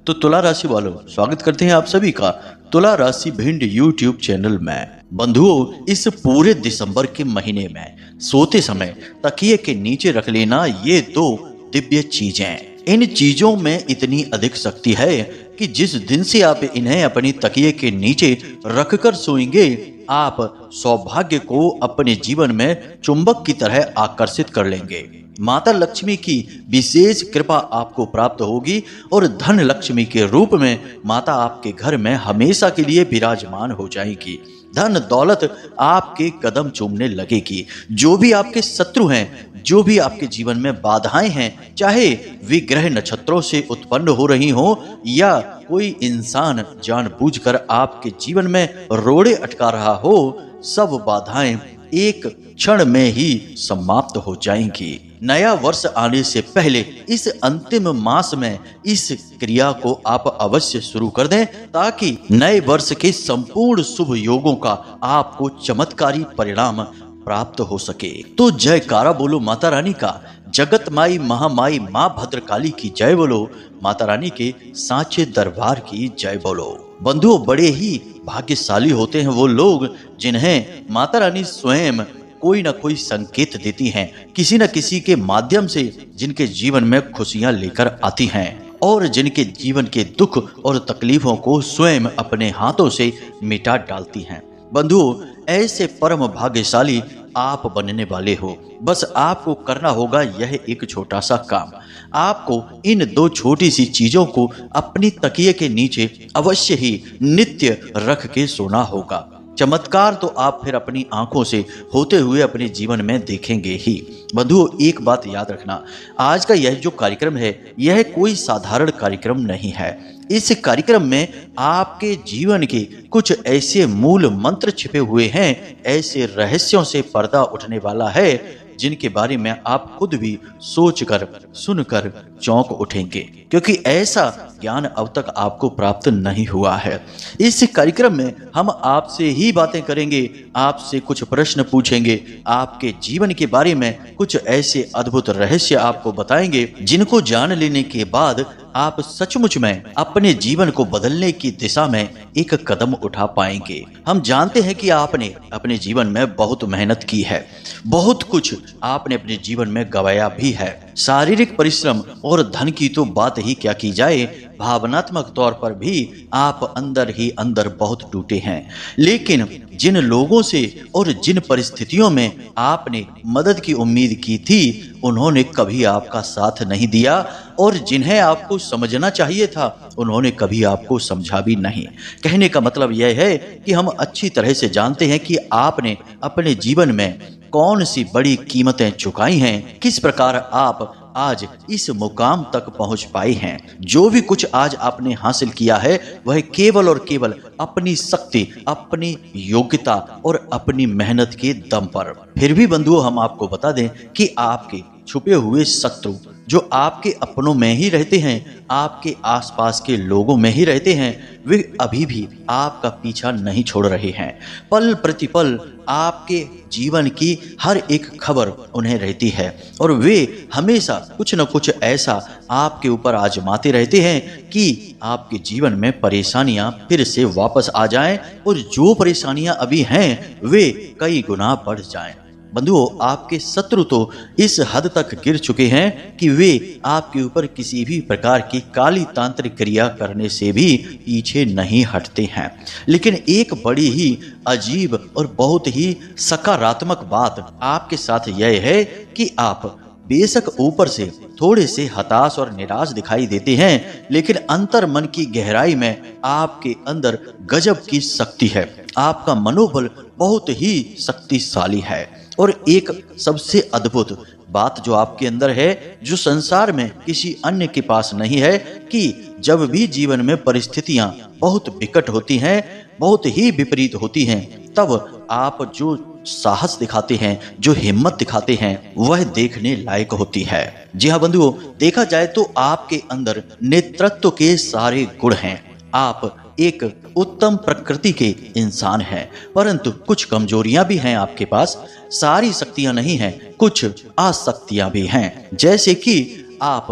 तो तुला राशि वालों, स्वागत करते हैं आप सभी का तुला राशि भिंड यूट्यूब चैनल में। बंधुओं, इस पूरे दिसंबर के महीने में सोते समय तकिए के नीचे रख लेना ये दो दिव्य चीजें। इन चीजों में इतनी अधिक शक्ति है कि जिस दिन से आप इन्हें अपनी तकिए के नीचे रखकर सोएंगे, आप सौभाग्य को अपने जीवन में चुंबक की तरह आकर्षित कर लेंगे। माता लक्ष्मी की विशेष कृपा आपको प्राप्त होगी और धन लक्ष्मी के रूप में माता आपके घर में हमेशा के लिए विराजमान हो जाएगी। धन दौलत आपके कदम चूमने लगेगी। जो भी आपके शत्रु हैं, जो भी आपके जीवन में बाधाएं हैं, चाहे वे ग्रह नक्षत्रों से उत्पन्न हो रही हो या कोई इंसान जानबूझकर आपके जीवन में रोड़े अटका रहा हो, सब बाधाएं एक क्षण में ही समाप्त हो जाएंगी। नया वर्ष आने से पहले इस अंतिम मास में इस क्रिया को आप अवश्य शुरू कर दें, ताकि नए वर्ष के संपूर्ण शुभ योगों का आपको चमत्कारी परिणाम प्राप्त हो सके। तो जयकारा बोलो माता रानी का, जगत माई महामाई माँ भद्रकाली की जय बोलो, माता रानी के सांचे दरबार की जय बोलो। बंधुओं, बड़े ही भाग्यशाली होते हैं वो लोग जिन्हें माता रानी स्वयं कोई ना कोई संकेत देती हैं, किसी न किसी के माध्यम से, जिनके जीवन में खुशियां लेकर आती हैं और जिनके जीवन के दुख और तकलीफों को स्वयं अपने हाथों से मिटा डालती हैं। बंधुओं, ऐसे परम भाग्यशाली आप बनने वाले हो। बस आपको करना होगा यह एक छोटा सा काम। आपको इन दो छोटी सी चीजों को अपनी तकिए के नीचे अवश्य ही नित्य रख के सोना होगा। चमत्कार तो आप फिर अपनी आंखों से होते हुए अपने जीवन में देखेंगे ही। बंधुओं, एक बात याद रखना, आज का यह जो कार्यक्रम है, यह कोई साधारण कार्यक्रम नहीं है। इस कार्यक्रम में आपके जीवन के कुछ ऐसे मूल मंत्र छिपे हुए हैं, ऐसे रहस्यों से पर्दा उठने वाला है जिनके बारे में आप खुद भी सोचकर सुनकर चौंक उठेंगे, क्योंकि ऐसा ज्ञान अब तक आपको प्राप्त नहीं हुआ है। इस कार्यक्रम में हम आपसे ही बातें करेंगे, आपसे कुछ प्रश्न पूछेंगे, आपके जीवन के बारे में कुछ ऐसे अद्भुत रहस्य आपको बताएंगे जिनको जान लेने के बाद आप सचमुच में अपने जीवन को बदलने की दिशा में एक कदम उठा पाएंगे। हम जानते हैं कि आपने अपने जीवन में बहुत मेहनत की है, बहुत कुछ आपने अपने जीवन में गंवाया भी है। शारीरिक परिश्रम और धन की तो बात ही क्या की जाए, भावनात्मक तौर पर भी आप अंदर ही अंदर बहुत टूटे हैं। लेकिन जिन लोगों से और जिन परिस्थितियों में आपने मदद की उम्मीद की थी, उन्होंने कभी आपका साथ नहीं दिया, और जिन्हें आपको समझना चाहिए था, उन्होंने कभी आपको समझा भी नहीं। कहने का मतलब यह है कि हम अच्छी तरह से जानते हैं कि आपने अपने जीवन में कौन सी बड़ी कीमतें चुकाई हैं, किस प्रकार आप आज इस मुकाम तक पहुंच पाए हैं। जो भी कुछ आज आपने हासिल किया है, वह केवल और केवल अपनी शक्ति, अपनी योग्यता और अपनी मेहनत के दम पर। फिर भी बंधुओं, हम आपको बता दें कि आपके छुपे हुए शत्रु जो आपके अपनों में ही रहते हैं, आपके आसपास के लोगों में ही रहते हैं, वे अभी भी आपका पीछा नहीं छोड़ रहे हैं। पल प्रतिपल आपके जीवन की हर एक खबर उन्हें रहती है और वे हमेशा कुछ न कुछ ऐसा आपके ऊपर आजमाते रहते हैं कि आपके जीवन में परेशानियां फिर से वापस आ जाएं और जो परेशानियां अभी हैं वे कई गुना बढ़ जाएं। बंधुओं, आपके शत्रु तो इस हद तक गिर चुके हैं कि वे आपके ऊपर किसी भी प्रकार की काली तांत्रिक क्रिया करने से भी पीछे नहीं हटते हैं। लेकिन एक बड़ी ही अजीब और बहुत ही सकारात्मक बात आपके साथ यह है कि आप बेशक ऊपर से थोड़े से हताश और निराश दिखाई देते हैं, लेकिन अंतर मन की गहराई में आपके अंदर गजब की शक्ति है। आपका मनोबल बहुत ही शक्तिशाली है। और एक सबसे अद्भुत बात जो आपके अंदर है, जो संसार में किसी अन्य के पास नहीं है, कि जब भी जीवन में परिस्थितियां बहुत विकट होती हैं, बहुत ही विपरीत होती हैं, तब आप जो साहस दिखाते हैं, जो हिम्मत दिखाते हैं, वह देखने लायक होती है। जी हाँ बंधुओं, देखा जाए तो आपके अंदर नेतृत्व के सारे गुण हैं। आप एक उत्तम प्रकृति के इंसान हैं, परंतु कुछ कमजोरियां भी हैं आपके पास। सारी शक्तियां नहीं हैं, कुछ आसक्तियां भी हैं। जैसे कि आप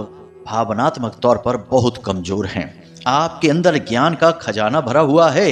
भावनात्मक तौर पर बहुत कमजोर हैं। आपके अंदर ज्ञान का खजाना भरा हुआ है।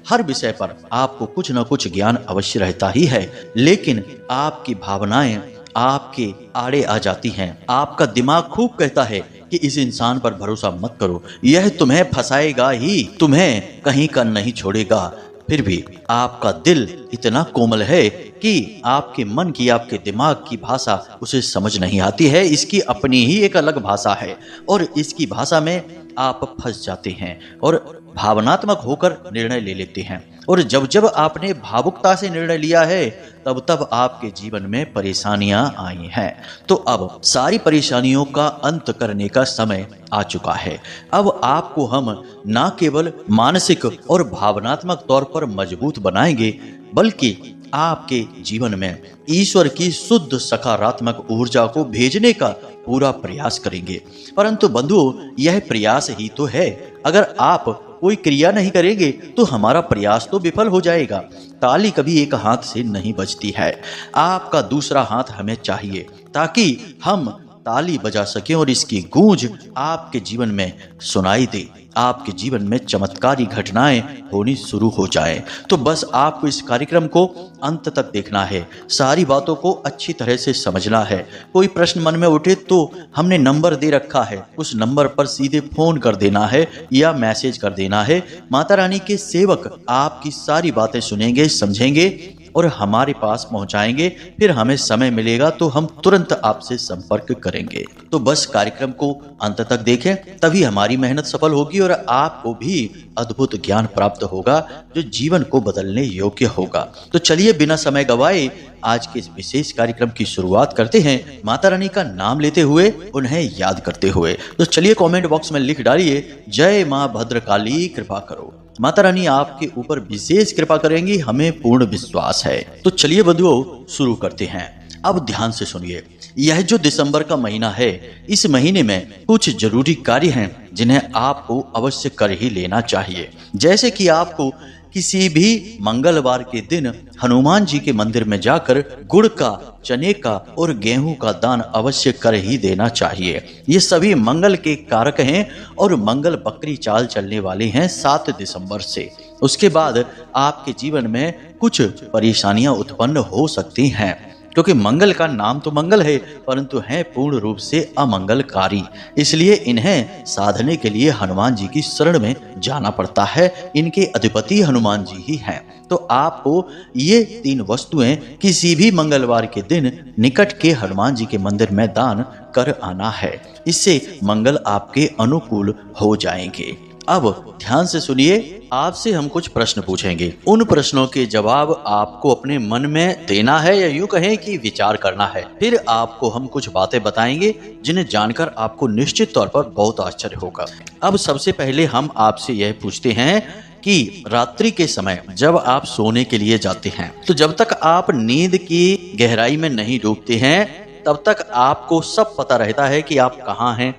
हर विषय पर आपको कुछ न कुछ ज्ञान अवश्य रहता ही है, लेकिन आपकी भावनाएं आपके आड़े आ जाती हैं। आपका दिमाग खूब कहता है कि इस इंसान पर भरोसा मत करो, यह तुम्हें फंसाएगा ही, तुम्हें कहीं का नहीं छोड़ेगा। फिर भी आपका दिल इतना कोमल है कि आपके मन की, आपके दिमाग की भाषा उसे समझ नहीं आती है। इसकी अपनी ही एक अलग भाषा है और इसकी भाषा में आप फंस जाते हैं और भावनात्मक होकर निर्णय ले लेते हैं। और जब जब आपने भावुकता से निर्णय लिया है, तब तब आपके जीवन में परेशानियां आई हैं। तो अब सारी परेशानियों का अंत करने का समय आ चुका है। अब आपको हम ना केवल मानसिक और भावनात्मक तौर पर मजबूत बनाएंगे, बल्कि आपके जीवन में ईश्वर की शुद्ध सकारात्मक ऊर्जा को भेजने का पूरा प्रयास करेंगे। परंतु बंधुओं, यह प्रयास ही तो है। अगर आप कोई क्रिया नहीं करेंगे तो हमारा प्रयास तो विफल हो जाएगा। ताली कभी एक हाथ से नहीं बजती है, आपका दूसरा हाथ हमें चाहिए ताकि हम ताली बजा सकें और इसकी गूंज आपके जीवन में सुनाई दे, आपके जीवन में चमत्कारी घटनाएं होनी शुरू हो जाएं। तो बस आपको इस कार्यक्रम को अंत तक देखना है, सारी बातों को अच्छी तरह से समझना है। कोई प्रश्न मन में उठे तो हमने नंबर दे रखा है, उस नंबर पर सीधे फोन कर देना है या मैसेज कर देना है। माता रानी के सेवक आपकी सारी बातें सुनेंगे, समझेंगे और हमारे पास पहुंचाएंगे। फिर हमें समय मिलेगा तो हम तुरंत आपसे संपर्क करेंगे। तो बस कार्यक्रम को अंत तक देखें, तभी हमारी मेहनत सफल होगी और आपको भी अद्भुत ज्ञान प्राप्त होगा जो जीवन को बदलने योग्य होगा। तो चलिए बिना समय गवाए आज के इस विशेष कार्यक्रम की शुरुआत करते हैं, माता रानी का नाम लेते हुए, उन्हें याद करते हुए। तो चलिए कमेंट बॉक्स में लिख डालिए, जय मां भद्रकाली कृपा करो। माता रानी आपके ऊपर विशेष कृपा करेंगी, हमें पूर्ण विश्वास है। तो चलिए बंधुओं शुरू करते हैं। अब ध्यान से सुनिए, यह जो दिसंबर का महीना है, इस महीने में कुछ जरूरी कार्य हैं जिन्हें आपको अवश्य कर ही लेना चाहिए। जैसे कि आपको किसी भी मंगलवार के दिन हनुमान जी के मंदिर में जाकर गुड़ का, चने का और गेहूं का दान अवश्य कर ही देना चाहिए। ये सभी मंगल के कारक हैं और मंगल बकरी चाल चलने वाले हैं 7 दिसंबर से। उसके बाद आपके जीवन में कुछ परेशानियां उत्पन्न हो सकती हैं, क्योंकि मंगल का नाम तो मंगल है, परंतु है पूर्ण रूप से अमंगलकारी। इसलिए इन्हें साधने के लिए हनुमान जी की शरण में जाना पड़ता है। इनके अधिपति हनुमान जी ही हैं। तो आपको ये 3 वस्तुएं किसी भी मंगलवार के दिन निकट के हनुमान जी के मंदिर में दान कर आना है। इससे मंगल आपके अनुकूल हो जाएंगे। अब ध्यान से सुनिए, आपसे हम कुछ प्रश्न पूछेंगे। उन प्रश्नों के जवाब आपको अपने मन में देना है या यूं कहें कि विचार करना है। फिर आपको हम कुछ बातें बताएंगे जिन्हें जानकर आपको निश्चित तौर पर बहुत आश्चर्य होगा। अब सबसे पहले हम आपसे यह पूछते हैं कि रात्रि के समय जब आप सोने के लिए जाते हैं, तो जब तक आप नींद की गहराई में नहीं डूबते हैं, तब तक आपको सब पता रहता है कि आप कहाँ हैं,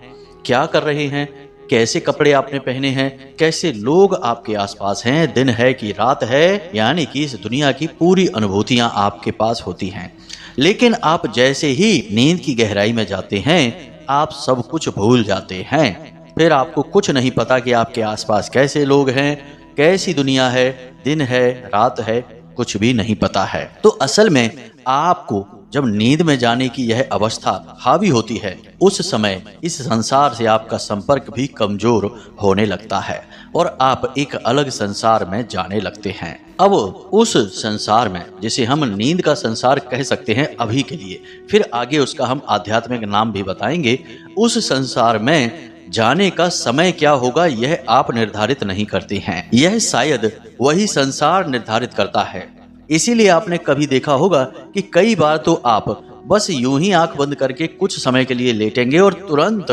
क्या कर रहे हैं, कैसे कपड़े आपने पहने हैं, कैसे लोग आपके आसपास हैं, दिन है कि रात है, यानी कि इस दुनिया की पूरी अनुभूतियां आपके पास होती हैं। लेकिन आप जैसे ही नींद की गहराई में जाते हैं, आप सब कुछ भूल जाते हैं। फिर आपको कुछ नहीं पता कि आपके आसपास कैसे लोग हैं, कैसी दुनिया है, दिन है, रात है, कुछ भी नहीं पता है। तो असल में आपको जब नींद में जाने की यह अवस्था हावी होती है, उस समय इस संसार से आपका संपर्क भी कमजोर होने लगता है और आप एक अलग संसार में जाने लगते हैं। अब उस संसार में, जिसे हम नींद का संसार कह सकते हैं अभी के लिए, फिर आगे उसका हम आध्यात्मिक नाम भी बताएंगे, उस संसार में जाने का समय क्या होगा यह आप निर्धारित नहीं करते हैं, यह शायद वही संसार निर्धारित करता है। इसीलिए आपने कभी देखा होगा कि कई बार तो आप बस यूं ही आंख बंद करके कुछ समय के लिए लेटेंगे और तुरंत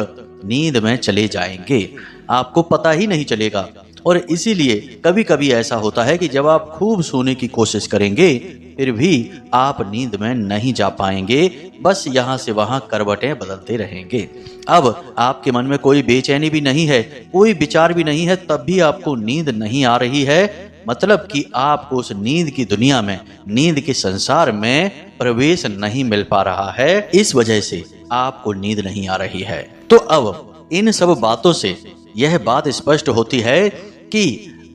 नींद में चले जाएंगे, आपको पता ही नहीं चलेगा। और इसीलिए कभी कभी ऐसा होता है कि जब आप खूब सोने की कोशिश करेंगे, फिर भी आप नींद में नहीं जा पाएंगे, बस यहाँ से वहाँ करवटें बदलते रहेंगे। अब आपके मन में कोई बेचैनी भी नहीं है, कोई विचार भी नहीं है, तब भी आपको नींद नहीं आ रही है, मतलब कि आपको उस नींद की दुनिया में, नींद के संसार में प्रवेश नहीं मिल पा रहा है। इस वजह से आपको नींद नहीं आ रही है। तो अब इन सब बातों से यह बात स्पष्ट होती है कि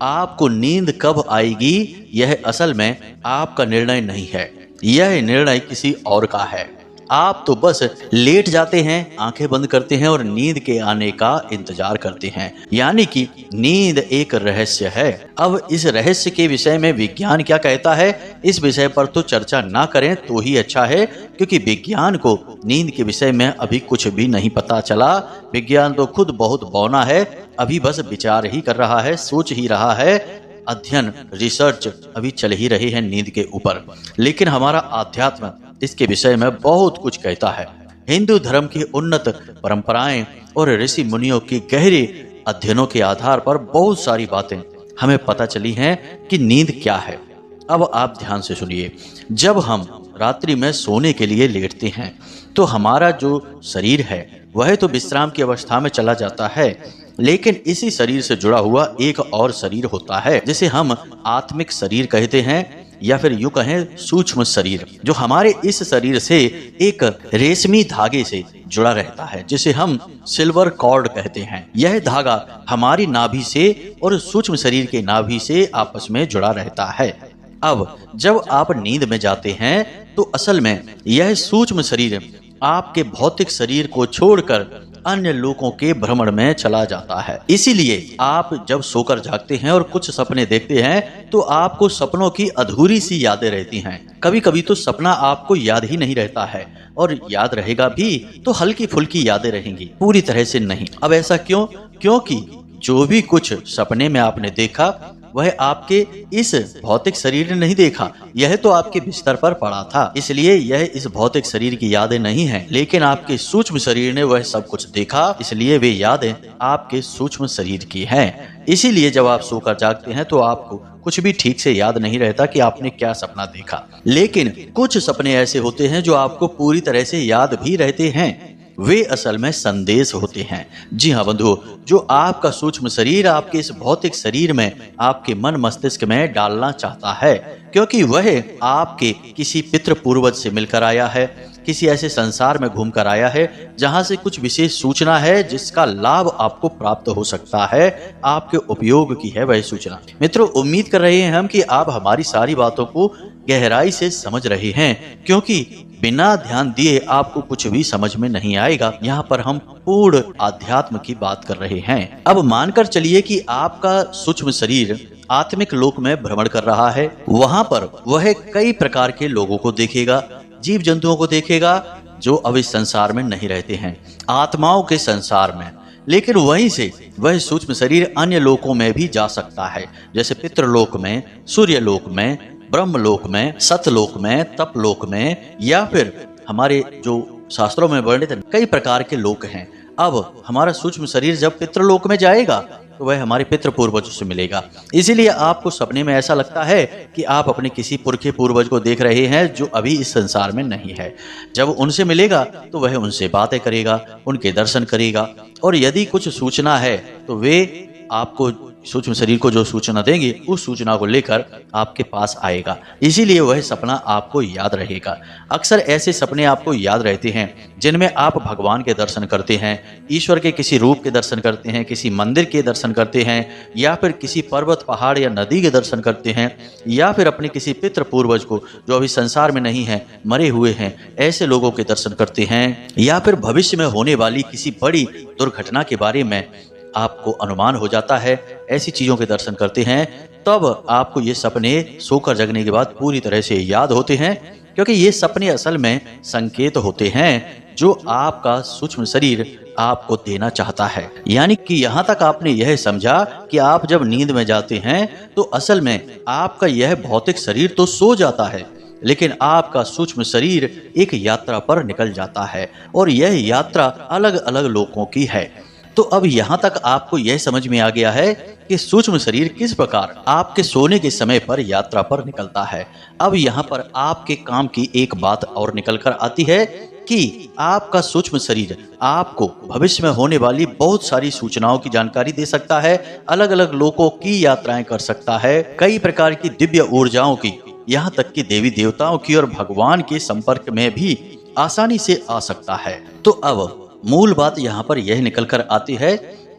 आपको नींद कब आएगी यह असल में आपका निर्णय नहीं है, यह निर्णय किसी और का है। आप तो बस लेट जाते हैं, आंखें बंद करते हैं और नींद के आने का इंतजार करते हैं। यानी कि नींद एक रहस्य है। अब इस रहस्य के विषय में विज्ञान क्या कहता है, इस विषय पर तो चर्चा ना करें तो ही अच्छा है, क्योंकि विज्ञान को नींद के विषय में अभी कुछ भी नहीं पता चला। विज्ञान तो खुद बहुत बौना है, अभी बस विचार ही कर रहा है, सोच ही रहा है, अध्ययन रिसर्च अभी चल ही रही है नींद के ऊपर। लेकिन हमारा अध्यात्म इसके विषय में बहुत कुछ कहता है। हिंदू धर्म की उन्नत परंपराएं और ऋषि मुनियों की गहरे अध्ययनों के आधार पर बहुत सारी बातें हमें पता चली हैं कि नींद क्या है। अब आप ध्यान से सुनिए। जब हम रात्रि में सोने के लिए लेटते हैं तो हमारा जो शरीर है वह तो विश्राम की अवस्था में चला जाता है, लेकिन इसी शरीर से जुड़ा हुआ एक और शरीर होता है जिसे हम आत्मिक शरीर कहते हैं, या फिर यूं कहें सूक्ष्म शरीर, जो हमारे इस शरीर से एक रेशमी धागे से जुड़ा रहता है जिसे हम सिल्वर कॉर्ड कहते हैं। यह धागा हमारी नाभि से और सूक्ष्म शरीर के नाभि से आपस में जुड़ा रहता है। अब जब आप नींद में जाते हैं तो असल में यह सूक्ष्म शरीर आपके भौतिक शरीर को छोड़कर अन्य लोगों के भ्रमण में चला जाता है। इसीलिए आप जब सोकर जागते हैं और कुछ सपने देखते हैं तो आपको सपनों की अधूरी सी यादें रहती हैं। कभी कभी तो सपना आपको याद ही नहीं रहता है, और याद रहेगा भी तो हल्की फुल्की यादें रहेंगी, पूरी तरह से नहीं। अब ऐसा क्यों? क्योंकि जो भी कुछ सपने में आपने देखा वह आपके इस भौतिक शरीर ने नहीं देखा, यह तो आपके बिस्तर पर पड़ा था, इसलिए यह इस भौतिक शरीर की यादें नहीं है, लेकिन आपके सूक्ष्म शरीर ने वह सब कुछ देखा, इसलिए वे यादें आपके सूक्ष्म शरीर की हैं। इसीलिए जब आप सोकर जागते हैं तो आपको कुछ भी ठीक से याद नहीं रहता कि आपने क्या सपना देखा। लेकिन कुछ सपने ऐसे होते हैं जो आपको पूरी तरह से याद भी रहते हैं, वे असल में संदेश होते हैं। जी हाँ बंधुओं, जो आपका सूक्ष्म शरीर आपके इस भौतिक शरीर में, आपके मन मस्तिष्क में डालना चाहता है, क्योंकि वह आपके किसी पितृ पूर्वज से मिलकर आया है, किसी ऐसे संसार में घूमकर आया है जहां से कुछ विशेष सूचना है जिसका लाभ आपको प्राप्त हो सकता है, आपके उपयोग की है वह सूचना। मित्रों, उम्मीद कर रहे हैं हम कि आप हमारी सारी बातों को गहराई से समझ रहे हैं, क्योंकि बिना ध्यान दिए आपको कुछ भी समझ में नहीं आएगा। यहाँ पर हम पूर्ण आध्यात्म की बात कर रहे हैं। अब मानकर चलिए कि आपका सूक्ष्म शरीर आत्मिक लोक में भ्रमण कर रहा है। वहां पर वह कई प्रकार के लोगों को देखेगा, जीव जंतुओं को देखेगा जो अब इस संसार में नहीं रहते हैं, आत्माओं के संसार में। लेकिन वहीं से वह सूक्ष्म शरीर अन्य लोकों में भी जा सकता है, जैसे पितृलोक में, सूर्यलोक में, ब्रह्मलोक में, सतलोक में, तपलोक में, या फिर हमारे जो शास्त्रों में वर्णित कई प्रकार के लोक हैं। अब हमारा सूक्ष्म शरीर जब पितृलोक में जाएगा तो वह हमारे पितृ पूर्वजों से मिलेगा। इसीलिए आपको सपने में ऐसा लगता है कि आप अपने किसी पुरखे पूर्वज को देख रहे हैं जो अभी इस संसार में नहीं है। जब उनसे मिलेगा तो वह उनसे बातें करेगा, उनके दर्शन करेगा, और यदि कुछ सूचना है तो वे आपको सूक्ष्म शरीर को जो सूचना देंगे उस सूचना को लेकर आपके पास आएगा। इसीलिए वह सपना आपको याद रहेगा। अक्सर ऐसे सपने आपको याद रहते हैं जिनमें आप भगवान के दर्शन करते हैं, ईश्वर के किसी रूप के दर्शन करते हैं, किसी मंदिर के दर्शन करते हैं, या फिर किसी पर्वत, पहाड़ या नदी के दर्शन करते हैं, या फिर अपने किसी पितृ पूर्वज को जो अभी संसार में नहीं है, मरे हुए हैं, ऐसे लोगों के दर्शन करते हैं, या फिर भविष्य में होने वाली किसी बड़ी दुर्घटना के बारे में आपको अनुमान हो जाता है, ऐसी चीजों के दर्शन करते हैं। तब आपको ये सपने सोकर जगने के बाद पूरी तरह से याद होते हैं, क्योंकि ये सपने असल में संकेत होते हैं जो आपका सूक्ष्म शरीर आपको देना चाहता है। यानी कि यहाँ तक आपने यह समझा कि आप जब नींद में जाते हैं तो असल में आपका यह भौतिक शरीर तो सो जाता है, लेकिन आपका सूक्ष्म शरीर एक यात्रा पर निकल जाता है, और यह यात्रा अलग अलग लोगों की है। तो अब यहाँ तक आपको यह समझ में आ गया है कि सूक्ष्म शरीर किस प्रकार आपके सोने के समय पर यात्रा पर निकलता है। अब यहाँ पर आपके काम की एक बात और निकल कर आती है कि आपका सूक्ष्म शरीर आपको भविष्य में होने वाली बहुत सारी सूचनाओं की जानकारी दे सकता है, अलग अलग लोगों की यात्राएं कर सकता है, कई प्रकार की दिव्य ऊर्जाओं की, यहाँ तक कि देवी देवताओं की और भगवान के संपर्क में भी आसानी से आ सकता है। तो अब मूल बात यहाँ पर यह निकल कर आती है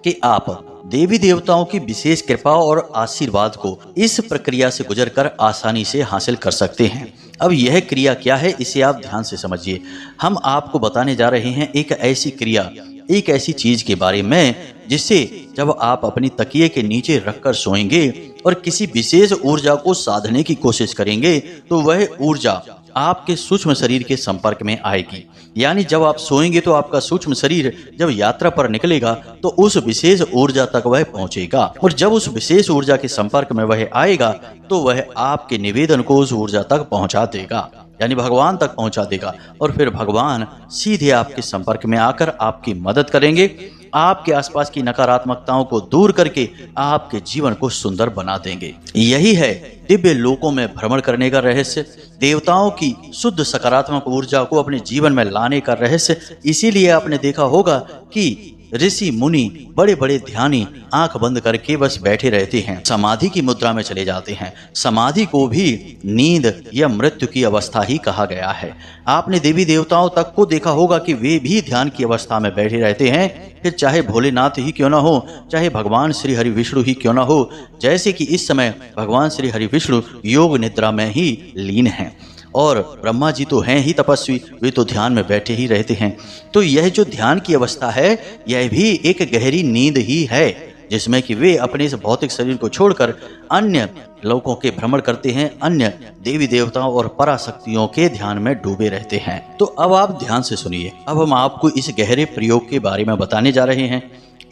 कि आप देवी देवताओं की विशेष कृपा और आशीर्वाद को इस प्रक्रिया से गुजरकर आसानी से हासिल कर सकते हैं। अब यह क्रिया क्या है, इसे आप ध्यान से समझिए। हम आपको बताने जा रहे हैं एक ऐसी क्रिया, एक ऐसी चीज के बारे में जिससे जब आप अपनी तकिए के नीचे रखकर सोएंगे और किसी विशेष ऊर्जा को साधने की कोशिश करेंगे तो वह ऊर्जा आपके सूक्ष्म शरीर के संपर्क में आएगी। यानी जब आप सोएंगे तो आपका सूक्ष्म शरीर जब यात्रा पर निकलेगा तो उस विशेष ऊर्जा तक वह पहुंचेगा, और जब उस विशेष ऊर्जा के संपर्क में वह आएगा तो वह आपके निवेदन को उस ऊर्जा तक पहुंचा देगा, यानी भगवान तक पहुंचा देगा। और फिर भगवान सीधे आपके संपर्क में आकर आपकी मदद करेंगे, आपके आसपास की नकारात्मकताओं को दूर करके आपके जीवन को सुंदर बना देंगे। यही है दिव्य लोकों में भ्रमण करने का रहस्य, देवताओं की शुद्ध सकारात्मक ऊर्जा को अपने जीवन में लाने का रहस्य। इसीलिए आपने देखा होगा कि ऋषि मुनि बड़े बड़े ध्यानी आंख बंद करके बस बैठे रहते हैं, समाधि की मुद्रा में चले जाते हैं। समाधि को भी नींद या मृत्यु की अवस्था ही कहा गया है। आपने देवी देवताओं तक को देखा होगा कि वे भी ध्यान की अवस्था में बैठे रहते हैं, फिर चाहे भोलेनाथ ही क्यों ना हो, चाहे भगवान श्री हरि विष्णु ही क्यों ना हो। जैसे कि इस समय भगवान श्री हरि विष्णु योग निद्रा में ही लीन हैं और ब्रह्मा जी तो हैं ही तपस्वी, वे तो ध्यान में बैठे ही रहते हैं। तो यह जो ध्यान की अवस्था है यह भी एक गहरी नींद ही है, जिसमें कि वे अपने इस भौतिक शरीर को छोड़कर अन्य लोकों के भ्रमण करते हैं, अन्य देवी देवताओं और पराशक्तियों के ध्यान में डूबे रहते हैं। तो अब आप ध्यान से सुनिए, अब हम आपको इस गहरे प्रयोग के बारे में बताने जा रहे हैं।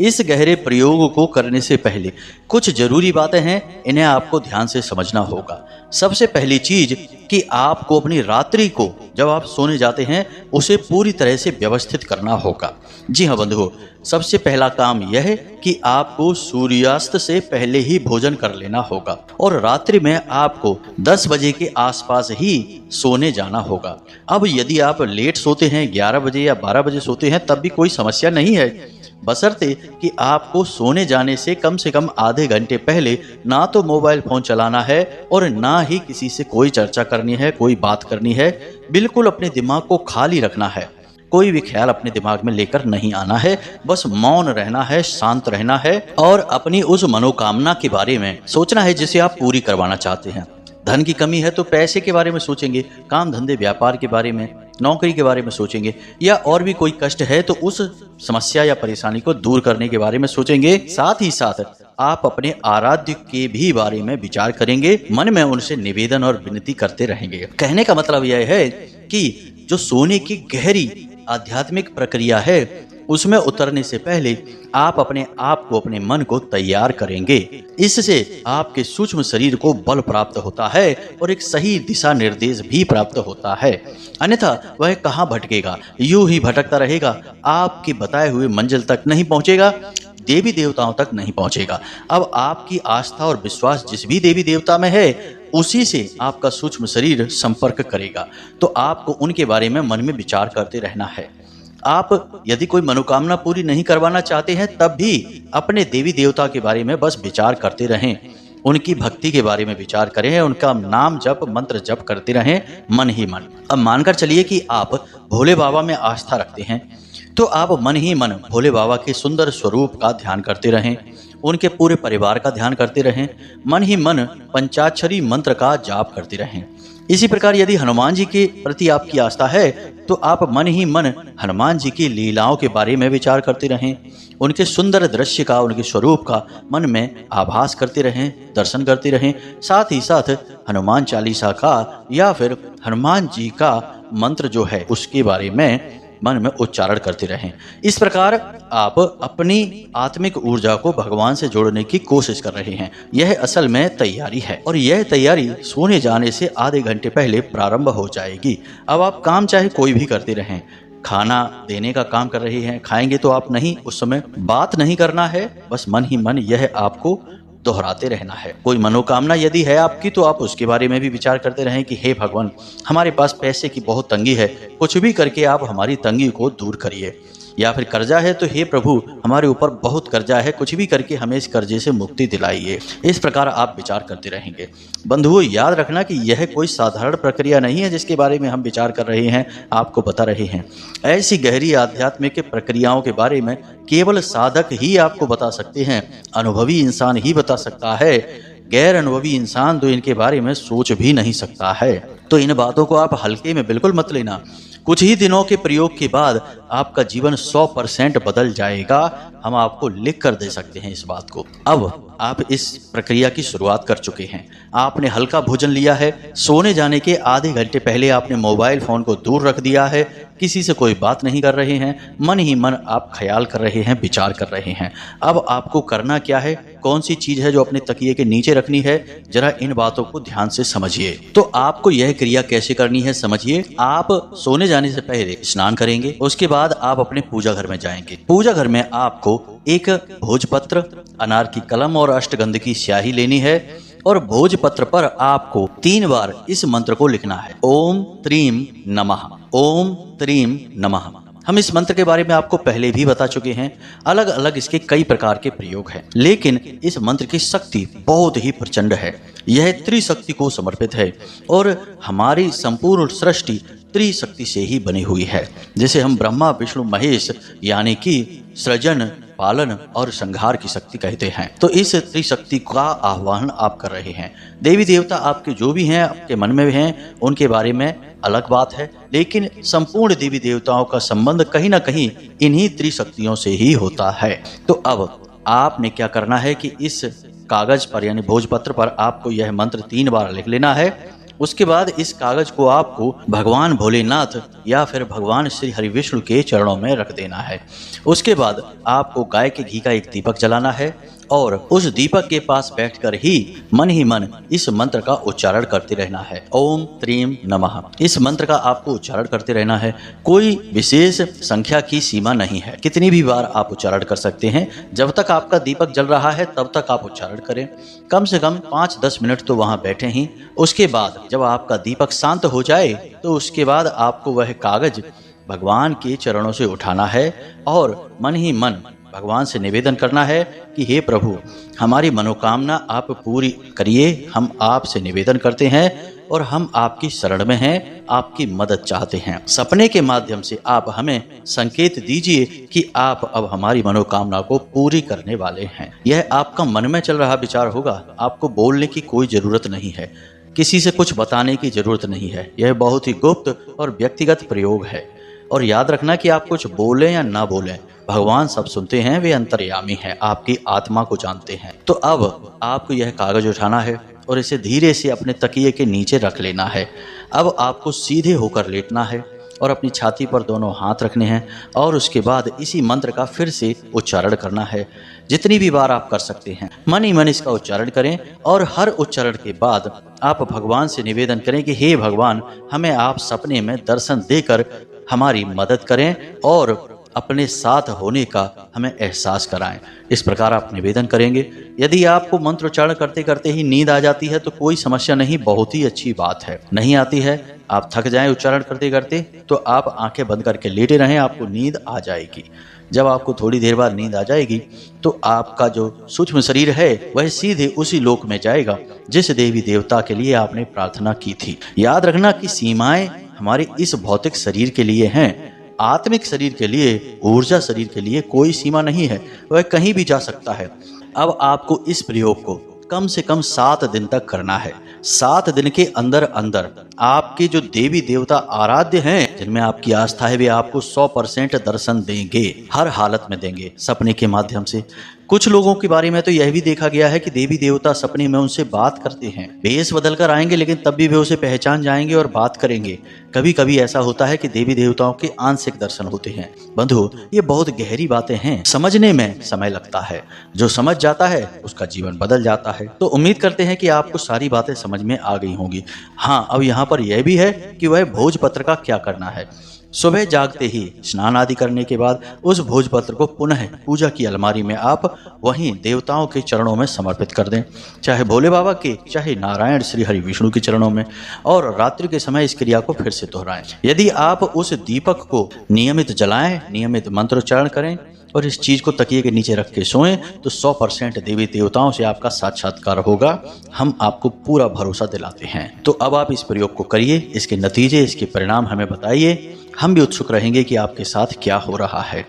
इस गहरे प्रयोग को करने से पहले कुछ जरूरी बातें हैं, इन्हें आपको ध्यान से समझना होगा। सबसे पहली चीज कि आपको अपनी रात्रि को जब आप सोने जाते हैं उसे पूरी तरह से व्यवस्थित करना होगा। जी हाँ बंधुओं, सबसे पहला काम यह है कि आपको सूर्यास्त से पहले ही भोजन कर लेना होगा और रात्रि में आपको 10 बजे के आसपास ही सोने जाना होगा। अब यदि आप लेट सोते हैं, 11 बजे या 12 बजे सोते हैं, तब भी कोई समस्या नहीं है, बशर्ते कि आपको सोने जाने से कम आधे घंटे पहले ना तो मोबाइल फोन चलाना है और ना ही किसी से कोई चर्चा करनी है, कोई बात करनी है। बिल्कुल अपने दिमाग को खाली रखना है, कोई भी ख्याल अपने दिमाग में लेकर नहीं आना है, बस मौन रहना है, शांत रहना है और अपनी उस मनोकामना के बारे में सोचना है जिसे आप पूरी करवाना चाहते हैं। धन की कमी है तो पैसे के बारे में सोचेंगे, काम धंधे व्यापार के बारे में, नौकरी के बारे में सोचेंगे, या और भी कोई कष्ट है तो उस समस्या या परेशानी को दूर करने के बारे में सोचेंगे। साथ ही साथ आप अपने आराध्य के भी बारे में विचार करेंगे, मन में उनसे निवेदन और विनती करते रहेंगे। कहने का मतलब यह है कि जो सोने की गहरी आध्यात्मिक प्रक्रिया है उसमें उतरने से पहले आप अपने आप को, अपने मन को तैयार करेंगे। इससे आपके सूक्ष्म शरीर को बल प्राप्त होता है और एक सही दिशा निर्देश भी प्राप्त होता है, अन्यथा वह कहाँ भटकेगा, यूं ही भटकता रहेगा, आपके बताए हुए मंजिल तक नहीं पहुंचेगा, देवी देवताओं तक नहीं पहुंचेगा। अब आपकी आस्था और विश्वास जिस भी देवी देवता में है उसी से आपका सूक्ष्म शरीर संपर्क करेगा, तो आपको उनके बारे में मन में विचार करते रहना है। आप यदि कोई मनोकामना पूरी नहीं करवाना चाहते हैं तब भी अपने देवी देवता के बारे में बस विचार करते रहें, उनकी भक्ति के बारे में विचार करें, उनका नाम जप मंत्र जप करते रहें मन ही मन। अब मानकर चलिए कि आप भोले बाबा में आस्था रखते हैं, तो आप मन ही मन भोले बाबा के सुंदर स्वरूप का ध्यान करते रहें, उनके पूरे परिवार का ध्यान करते रहें, मन ही मन पंचाक्षरी मंत्र का जाप करते रहें। इसी प्रकार यदि हनुमान जी के प्रति आपकी आस्था है तो आप मन ही मन हनुमान जी की लीलाओं के बारे में विचार करते रहें, उनके सुंदर दृश्य का, उनके स्वरूप का मन में आभास करते रहें, दर्शन करते रहें। साथ ही साथ हनुमान चालीसा का या फिर हनुमान जी का मंत्र जो है उसके बारे में मन में उच्चारण करते रहें। इस प्रकार आप अपनी आत्मिक ऊर्जा को भगवान से जोड़ने की कोशिश कर रहे हैं। यह असल में तैयारी है और यह तैयारी सोने जाने से आधे घंटे पहले प्रारंभ हो जाएगी। अब आप काम चाहे कोई भी करते रहें, खाना देने का काम कर रहे हैं, खाएंगे तो आप नहीं, उस समय बात नहीं करना है, बस मन ही मन यह आपको दोहराते रहना है। कोई मनोकामना यदि है आपकी तो आप उसके बारे में भी विचार करते रहें कि हे भगवान, हमारे पास पैसे की बहुत तंगी है, कुछ भी करके आप हमारी तंगी को दूर करिए। या फिर कर्जा है तो हे प्रभु हमारे ऊपर बहुत कर्जा है, कुछ भी करके हमें इस कर्जे से मुक्ति दिलाइए। इस प्रकार आप विचार करते रहेंगे। बंधुओं, याद रखना कि यह कोई साधारण प्रक्रिया नहीं है जिसके बारे में हम विचार कर रहे हैं, आपको बता रहे हैं। ऐसी गहरी आध्यात्मिक प्रक्रियाओं के बारे में केवल साधक ही आपको बता सकते हैं, अनुभवी इंसान ही बता सकता है। गैर अनुभवी इंसान तो इनके बारे में सोच भी नहीं सकता है। तो इन बातों को आप हल्के में बिल्कुल मत लेना। कुछ ही दिनों के प्रयोग के बाद आपका जीवन 100% बदल जाएगा। हम आपको लिख कर दे सकते हैं इस बात को। अब आप इस प्रक्रिया की शुरुआत कर चुके हैं। आपने हल्का भोजन लिया है, सोने जाने के आधे घंटे पहले आपने मोबाइल फोन को दूर रख दिया है, किसी से कोई बात नहीं कर रहे हैं, मन ही मन आप ख्याल कर रहे हैं, विचार कर रहे हैं। अब आपको करना क्या है, कौन सी चीज है जो अपने तकिए के नीचे रखनी है, जरा इन बातों को ध्यान से समझिए। तो आपको यह क्रिया कैसे करनी है समझिए। आप सोने जाने से पहले स्नान करेंगे, उसके बाद आप अपने पूजा घर में जाएंगे। पूजा घर में आपको एक भोजपत्र, अनार की कलम और अष्टगंध की स्याही लेनी है और भोजपत्र पर आपको 3 बार इस मंत्र को लिखना है, ओम त्रीम नमः, ओम त्रीम नमः। हम इस मंत्र के बारे में आपको पहले भी बता चुके हैं। अलग अलग इसके कई प्रकार के प्रयोग हैं, लेकिन इस मंत्र की शक्ति बहुत ही प्रचंड है। यह त्रिशक्ति को समर्पित है और हमारी संपूर्ण सृष्टि त्रिशक्ति से ही बनी हुई है। जैसे हम ब्रह्मा विष्णु महेश यानी कि सृजन, पालन और संहार की शक्ति कहते हैं। तो इस त्रिशक्ति का आह्वान आप कर रहे हैं। देवी देवता आपके जो भी हैं, आपके मन में हैं, उनके बारे में अलग बात है, लेकिन संपूर्ण देवी देवताओं का संबंध कहीं ना कहीं इन्हीं त्रिशक्तियों से ही होता है। तो अब आपने क्या करना है कि इस कागज पर यानी भोजपत्र पर आपको यह मंत्र 3 बार लिख लेना है। उसके बाद इस कागज को आपको भगवान भोलेनाथ या फिर भगवान श्री हरि विष्णु के चरणों में रख देना है। उसके बाद आपको गाय के घी का एक दीपक जलाना है और उस दीपक के पास बैठकर ही मन इस मंत्र का उच्चारण करते रहना है, ओम त्रीम नमः। इस मंत्र का आपको उच्चारण करते रहना है। कोई विशेष संख्या की सीमा नहीं है, कितनी भी बार आप उच्चारण कर सकते हैं। जब तक आपका दीपक जल रहा है तब तक आप उच्चारण करें। कम से कम 5-10 मिनट तो वहां बैठे ही। उसके बाद जब आपका दीपक शांत हो जाए तो उसके बाद आपको वह कागज भगवान के चरणों से उठाना है और मन ही मन भगवान से निवेदन करना है कि हे प्रभु, हमारी मनोकामना आप पूरी करिए। हम आपसे निवेदन करते हैं और हम आपकी शरण में हैं, आपकी मदद चाहते हैं। सपने के माध्यम से आप हमें संकेत दीजिए कि आप अब हमारी मनोकामना को पूरी करने वाले हैं। यह आपका मन में चल रहा विचार होगा, आपको बोलने की कोई जरूरत नहीं है, किसी से कुछ बताने की जरूरत नहीं है। यह बहुत ही गुप्त और व्यक्तिगत प्रयोग है। और याद रखना कि आप कुछ बोलें या ना बोलें, भगवान सब सुनते हैं, वे अंतर्यामी हैं, आपकी आत्मा को जानते हैं। तो अब आपको यह कागज उठाना है और इसे धीरे से अपने तकिए के नीचे रख लेना है। अब आपको सीधे होकर लेटना है और अपनी छाती पर दोनों हाथ रखने हैं और उसके बाद इसी मंत्र का फिर से उच्चारण करना है। जितनी भी बार आप कर सकते हैं, मन ही मन इसका उच्चारण करें और हर उच्चारण के बाद आप भगवान से निवेदन करें कि हे भगवान, हमें आप सपने में दर्शन देकर हमारी मदद करें और अपने साथ होने का हमें एहसास कराएं। इस प्रकार आप निवेदन करेंगे। यदि आपको मंत्र उच्चारण करते करते ही नींद आ जाती है तो कोई समस्या नहीं, बहुत ही अच्छी बात है। नहीं आती है, आप थक जाएं उच्चारण करते करते, तो आप आंखें बंद करके लेटे रहें, आपको नींद आ जाएगी। जब आपको थोड़ी देर बाद नींद आ जाएगी तो आपका जो सूक्ष्म शरीर है वह सीधे उसी लोक में जाएगा जिस देवी देवता के लिए आपने प्रार्थना की थी। याद रखना कि सीमाएं हमारे इस भौतिक शरीर के लिए हैं, आत्मिक शरीर के लिए, ऊर्जा शरीर के लिए कोई सीमा नहीं है, वह कहीं भी जा सकता है। अब आपको इस प्रयोग को कम से कम 7 दिन तक करना है। 7 दिन के अंदर अंदर आपके जो देवी देवता आराध्य हैं, जिनमें आपकी आस्था है, वे आपको 100% दर्शन देंगे, हर हालत में देंगे, सपने के माध्यम से। कुछ लोगों के बारे में तो यह भी देखा गया है कि देवी देवता सपने में उनसे बात करते हैं। भेष बदल कर आएंगे लेकिन तब भी वे उसे पहचान जाएंगे और बात करेंगे। कभी कभी ऐसा होता है कि देवी देवताओं के आंशिक दर्शन होते हैं। बंधु, ये बहुत गहरी बातें हैं, समझने में समय लगता है। जो समझ जाता है उसका जीवन बदल जाता है। तो उम्मीद करते हैं कि आपको सारी बातें समझ में आ गई होंगी। हाँ, अब यहाँ पर यह भी है कि वह भोजपत्र का क्या करना है। सुबह जागते ही स्नान आदि करने के बाद उस भोजपत्र को पुनः पूजा की अलमारी में आप वहीं देवताओं के चरणों में समर्पित कर दें, चाहे भोले बाबा के, चाहे नारायण श्री हरि विष्णु के चरणों में, और रात्रि के समय इस क्रिया को फिर से दोहराएं। यदि आप उस दीपक को नियमित जलाएं, नियमित मंत्रोच्चारण करें और इस चीज को तकिए के नीचे रख के सोएं तो 100% देवी देवताओं से आपका साक्षात्कार होगा। हम आपको पूरा भरोसा दिलाते हैं। तो अब आप इस प्रयोग को करिए, इसके नतीजे, इसके परिणाम हमें बताइए। हम भी उत्सुक रहेंगे कि आपके साथ क्या हो रहा है।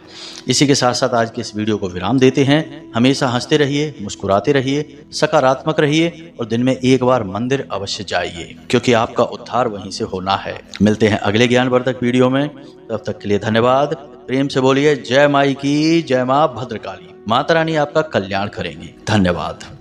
इसी के साथ साथ आज के इस वीडियो को विराम देते हैं। हमेशा हंसते रहिए, मुस्कुराते रहिए, सकारात्मक रहिए और दिन में एक बार मंदिर अवश्य जाइए, क्योंकि आपका उद्धार वहीं से होना है। मिलते हैं अगले ज्ञानवर्धक वीडियो में। तब तक के लिए धन्यवाद। प्रेम से बोलिए जय माई की, जय माँ भद्रकाली। माता रानी आपका कल्याण करेंगी। धन्यवाद।